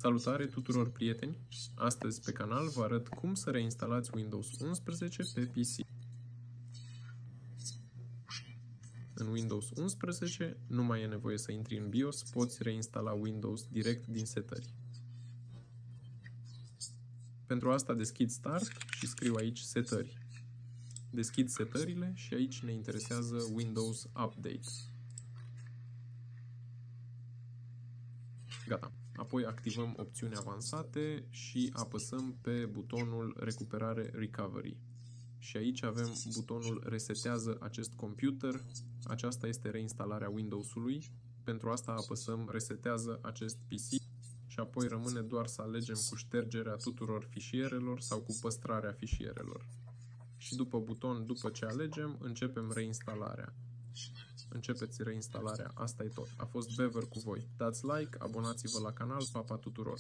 Salutare tuturor prieteni! Astăzi pe canal vă arăt cum să reinstalați Windows 11 pe PC. În Windows 11 nu mai e nevoie să intri în BIOS, poți reinstala Windows direct din setări. Pentru asta deschid Start și scriu aici Setări. Deschid setările și aici ne interesează Windows Update. Gata. Apoi activăm opțiuni avansate și apăsăm pe butonul Recuperare Recovery. Și aici avem butonul Resetează acest computer. Aceasta este reinstalarea Windows-ului. Pentru asta apăsăm Resetează acest PC și apoi rămâne doar să alegem cu ștergerea tuturor fișierelor sau cu păstrarea fișierelor. Și după ce alegem, începem reinstalarea. Începeți reinstalarea, asta e tot. A fost Bever cu voi. Dați like, abonați-vă la canal, pa, pa tuturor!